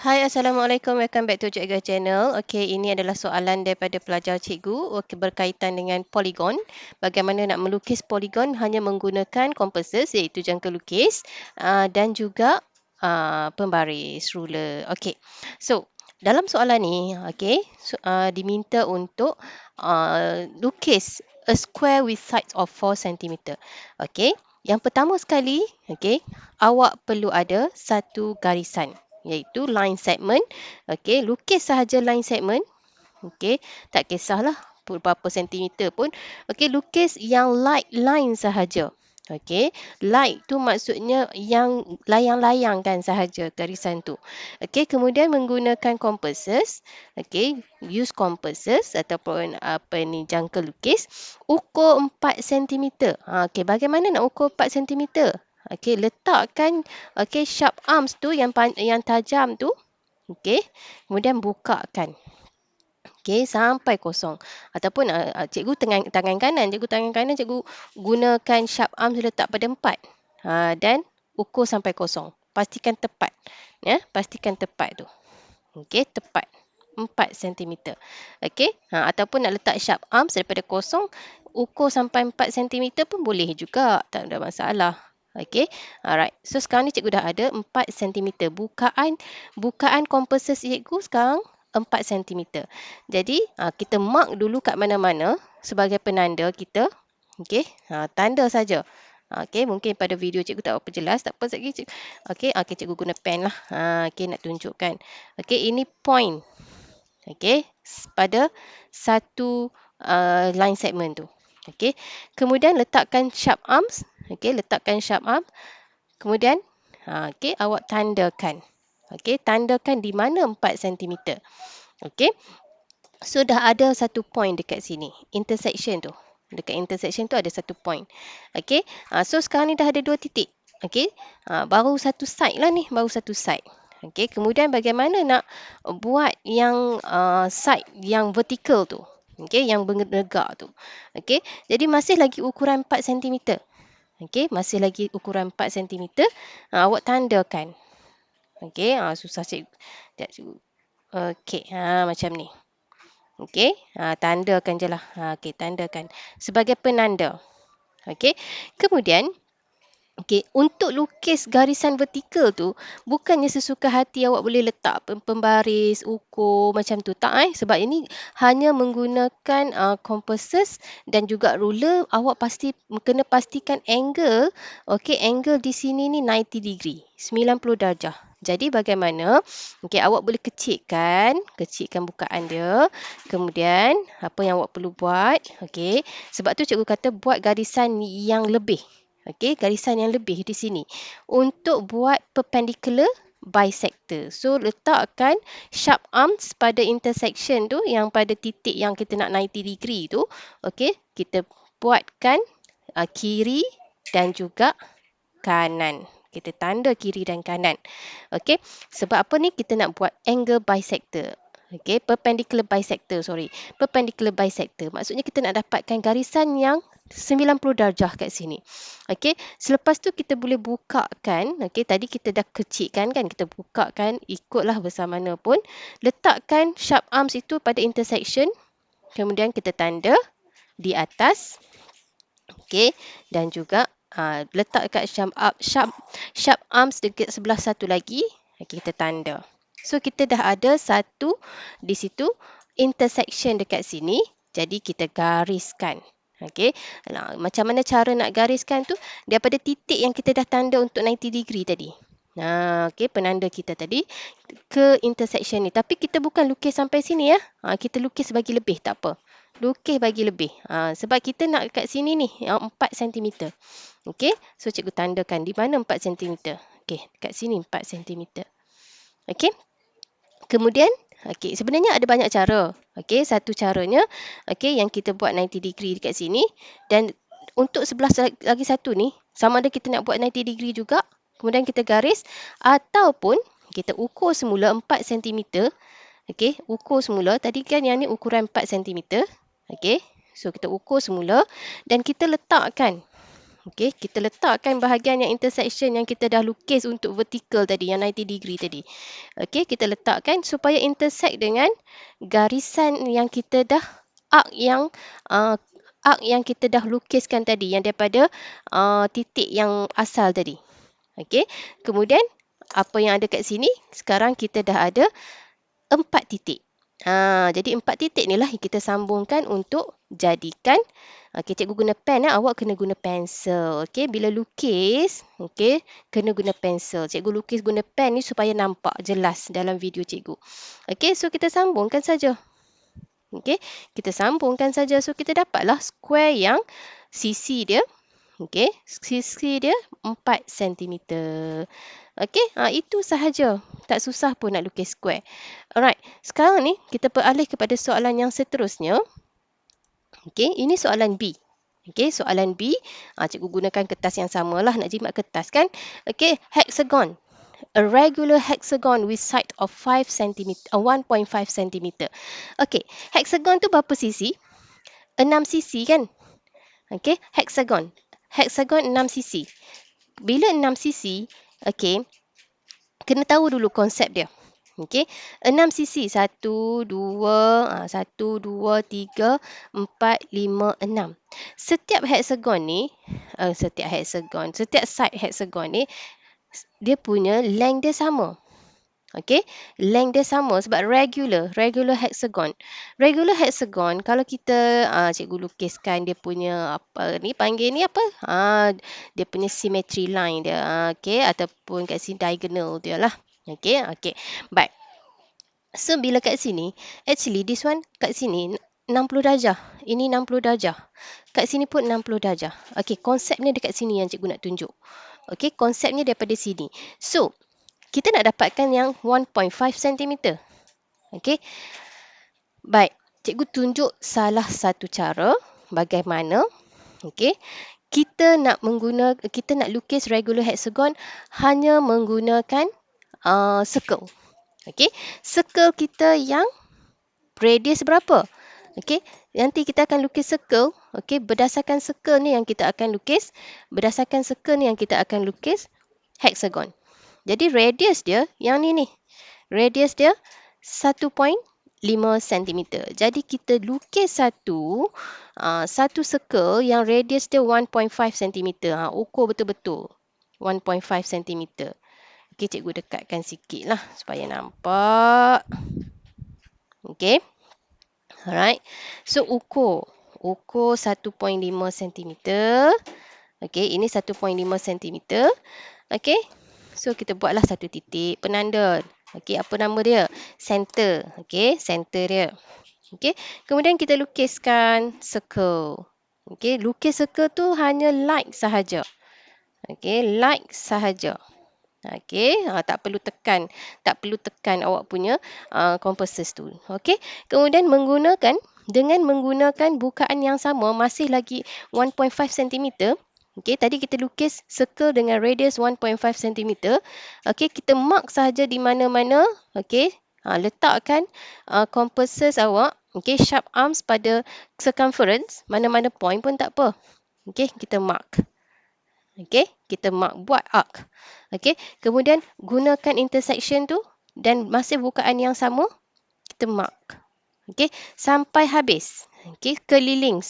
Hai, Assalamualaikum. Welcome back to Cik Ega Channel. Okey, ini adalah soalan daripada pelajar cikgu berkaitan dengan poligon. Bagaimana nak melukis poligon hanya menggunakan komposis iaitu jangka lukis dan juga pembaris, ruler. Okey. So, dalam soalan ni, diminta untuk lukis a square with sides of 4 cm. Okey. Yang pertama sekali, okey, awak perlu ada satu garisan iaitu line segment. Okey, lukis sahaja line segment. Okey, tak kisahlah berapa sentimeter pun. Okey, lukis yang light line sahaja. Okey, light tu maksudnya yang layang-layangkan sahaja garisan tu. Okey, kemudian menggunakan compasses. Okey, use compasses ataupun jangka lukis. Ukur 4 cm. Okey, bagaimana nak ukur 4 cm? Okey, letakkan sharp arms tu yang tajam tu. Okey, kemudian bukakan. Okey, sampai kosong. Ataupun cikgu tangan kanan, cikgu gunakan sharp arms letak pada 4. Dan ukur sampai kosong. Pastikan tepat. Ya, pastikan tepat tu. Okey, tepat. 4 cm. Okey, ataupun nak letak sharp arms daripada kosong, ukur sampai 4 cm pun boleh juga. Tak ada masalah. Okey, alright. So, sekarang ni cikgu dah ada 4 cm. Bukaan komposis cikgu sekarang 4 cm. Jadi, kita mark dulu kat mana-mana sebagai penanda kita. Okey, tanda saja. Okey, mungkin pada video cikgu tak apa jelas. Tak apa, sekejap. Okey, cikgu guna pen lah. Okey, nak tunjukkan. Okey, ini point. Okey, pada satu line segment tu. Okey, kemudian letakkan sharp arms. Okey, letakkan sharp arm. Kemudian, okey, awak tandakan. Okey, tandakan di mana 4 cm. Okey, so dah ada satu point dekat sini. Intersection tu. Dekat intersection tu ada satu point. Okey, so sekarang ni dah ada 2 titik. Okey, baru satu side lah ni. Baru satu side. Okey, kemudian bagaimana nak buat yang side yang vertical tu. Okey, yang bergerak tu. Okey, jadi masih lagi ukuran 4 cm. Okey, masih lagi ukuran 4 cm. Awak tandakan. Okey, susah cikgu. Okey, macam ni. Okey, tandakan je lah. Okey, tandakan. Sebagai penanda. Okey, kemudian, okey, untuk lukis garisan vertikal tu, bukannya sesuka hati awak boleh letak pembaris, ukur macam tu. Tak sebab ini hanya menggunakan compasses dan juga ruler. Awak kena pastikan angle. Okey, angle di sini ni 90 degree, 90 darjah. Jadi bagaimana? Okey, awak boleh kecilkan bukaan dia. Kemudian, apa yang awak perlu buat? Okey, sebab tu cikgu kata buat garisan yang lebih. Okey, garisan yang lebih di sini. Untuk buat perpendicular bisector. So, letakkan sharp arms pada intersection tu, yang pada titik yang kita nak 90 degree tu. Okey, kita buatkan kiri dan juga kanan. Kita tanda kiri dan kanan. Okey, sebab apa ni? Kita nak buat angle bisector. Okey, perpendicular bisector, Perpendicular bisector. Maksudnya kita nak dapatkan garisan yang 90 darjah kat sini. Okey, selepas tu kita boleh bukakan. Okey, tadi kita dah kecilkan kan? Kita bukakan, ikutlah besar mana pun. Letakkan sharp arms itu pada intersection. Kemudian kita tanda di atas. Okey, dan juga letak dekat sharp arms dekat sebelah satu lagi. Okay, kita tanda. So, kita dah ada satu di situ intersection dekat sini. Jadi, kita gariskan. Okey, macam mana cara nak gariskan tu? Daripada titik yang kita dah tanda untuk 90 degree tadi. Okey, penanda kita tadi ke intersection ni. Tapi kita bukan lukis sampai sini ya. Kita lukis bagi lebih, tak apa. Lukis bagi lebih. Sebab kita nak kat sini ni, 4 cm. Okey, so cikgu tandakan di mana 4 cm. Okey, kat sini 4 cm. Okey, kemudian, okey, sebenarnya ada banyak cara. Okey, satu caranya, okey, yang kita buat 90 degree dekat sini. Dan untuk sebelah lagi satu ni, sama ada kita nak buat 90 degree juga. Kemudian kita garis. Ataupun, kita ukur semula 4 cm. Okey, ukur semula. Tadi kan yang ni ukuran 4 cm. Okey, so kita ukur semula dan kita letakkan. Okey, kita letakkan bahagian yang intersection yang kita dah lukis untuk vertical tadi, yang 90 degree tadi. Okey, kita letakkan supaya intersect dengan garisan yang kita dah arc yang uh, arc yang kita dah lukiskan tadi, yang daripada titik yang asal tadi. Okey, kemudian apa yang ada kat sini, sekarang kita dah ada 4 titik. Jadi 4 titik ni lah yang kita sambungkan untuk jadikan. Okey, cikgu guna pen, awak kena guna pensel. Okey, bila lukis, okey, kena guna pensel. Cikgu lukis guna pen ni supaya nampak jelas dalam video cikgu. Okey, so kita sambungkan saja. Okey, kita sambungkan saja. So kita dapatlah square yang sisi dia, okey, sisi dia 4 cm. Okey, itu sahaja. Tak susah pun nak lukis square. Alright, sekarang ni kita beralih kepada soalan yang seterusnya. Okey, ini soalan B. Okey, soalan B, cikgu gunakan kertas yang samalah nak jimat kertas kan. Okey, hexagon. A regular hexagon with side of 5 cm, 1.5 cm. Okey, hexagon tu berapa sisi? 6 sisi kan? Okey, hexagon. Hexagon 6 sisi. Bila 6 sisi, okey, kena tahu dulu konsep dia. Okey, 6 sisi. 1, 2, 1, 2, 3, 4, 5, 6. Setiap hexagon ni, setiap side hexagon ni, dia punya length dia sama. Okey, length dia sama sebab regular hexagon. Regular hexagon, kalau kita, cikgu lukiskan dia punya, apa ni, panggil ni apa? Dia punya symmetry line dia. Okey, ataupun kat sini diagonal dia lah. Okey, okey. Baik. So, bila kat sini, actually this one kat sini 60 darjah. Ini 60 darjah. Kat sini pun 60 darjah. Okey, konsepnya dekat sini yang cikgu nak tunjuk. Okey, konsepnya daripada sini. So, kita nak dapatkan yang 1.5 cm. Okey. Baik, cikgu tunjuk salah satu cara bagaimana, okey, kita nak lukis regular hexagon hanya menggunakan circle. Okey, circle kita yang radius berapa? Okey, nanti kita akan lukis circle. Okey, berdasarkan circle ni yang kita akan lukis, hexagon. Jadi radius dia yang ni. Radius dia 1.5 cm. Jadi kita lukis satu circle yang radius dia 1.5 cm. Ukur betul-betul 1.5 cm. Okey, cikgu dekatkan sikit lah supaya nampak. Okey. Alright. So ukur 1.5 cm. Okey, ini 1.5 cm. Okey. So kita buatlah satu titik penanda. Okey, apa nama dia? Center. Okey, center dia. Okey, kemudian kita lukiskan circle. Okey, lukis circle tu hanya like sahaja. Okey, like sahaja. Okey, tak perlu tekan awak punya compasses tu. Okey, kemudian dengan menggunakan bukaan yang sama, masih lagi 1.5 cm. Okey, tadi kita lukis circle dengan radius 1.5 cm. Okey, kita mark sahaja di mana-mana. Okey, letakkan compasses awak. Okey, sharp arms pada circumference. Mana-mana point pun tak apa. Okey, kita mark. Okey, kita mark, buat arc. Okey, kemudian gunakan intersection tu dan masih bukaan yang sama, kita mark. Okey, sampai habis. Okey, sekeliling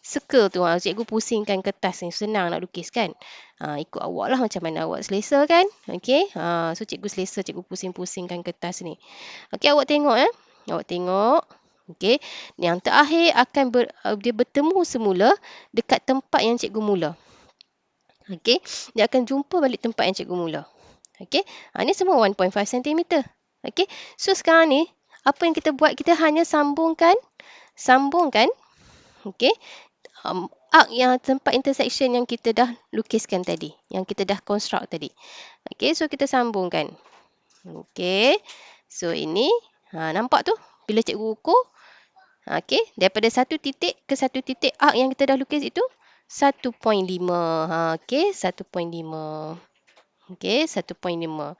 circle tu. Cikgu pusingkan kertas ni, senang nak lukis kan. Ikut awak lah macam mana awak selesa kan. Okey, so cikgu selesa, cikgu pusing-pusingkan kertas ni. Okey, awak tengok Awak tengok. Okey, yang terakhir akan dia bertemu semula dekat tempat yang cikgu mula. Okey, dia akan jumpa balik tempat yang cikgu mula. Okey, ni semua 1.5 cm. Okey, so sekarang ni apa yang kita buat, kita hanya sambungkan okey, arc yang tempat intersection yang kita dah lukiskan tadi, yang kita dah construct tadi. Okey, so kita sambungkan. Okey, so ini nampak tu bila cikgu ukur. Okey, daripada satu titik ke satu titik arc yang kita dah lukis itu 1.5. Okey, 1.5. Okey, 1.5.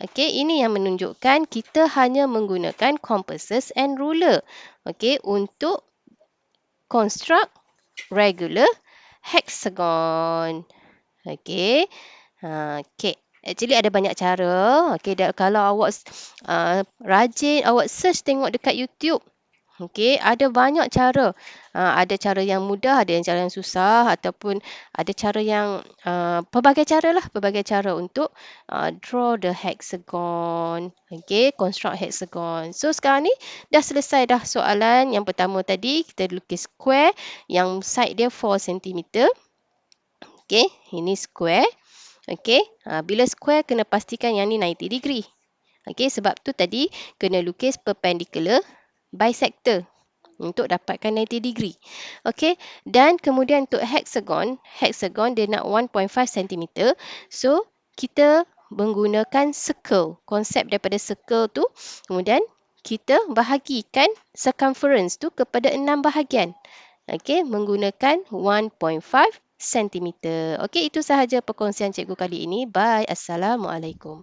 Okey, ini yang menunjukkan kita hanya menggunakan compasses and ruler. Okey, untuk construct regular hexagon. Okey. Okey. Actually ada banyak cara. Okey, kalau awak rajin awak search tengok dekat YouTube. Okey, ada banyak cara. Ada cara yang mudah, ada yang cara yang susah ataupun ada cara yang pelbagai cara lah, pelbagai cara untuk draw the hexagon. Okey, construct hexagon. So sekarang ni dah selesai dah soalan yang pertama tadi, kita lukis square yang side dia 4 cm. Okey, ini square. Okey, bila square kena pastikan yang ni 90 degree. Okey, sebab tu tadi kena lukis perpendicular bisector untuk dapatkan 90 degree. Okey, dan kemudian untuk hexagon, hexagon dia nak 1.5 cm. So, kita menggunakan circle. Konsep daripada circle tu, kemudian kita bahagikan circumference tu kepada 6 bahagian. Okey, menggunakan 1.5 cm. Okey, itu sahaja perkongsian cikgu kali ini. Bye. Assalamualaikum.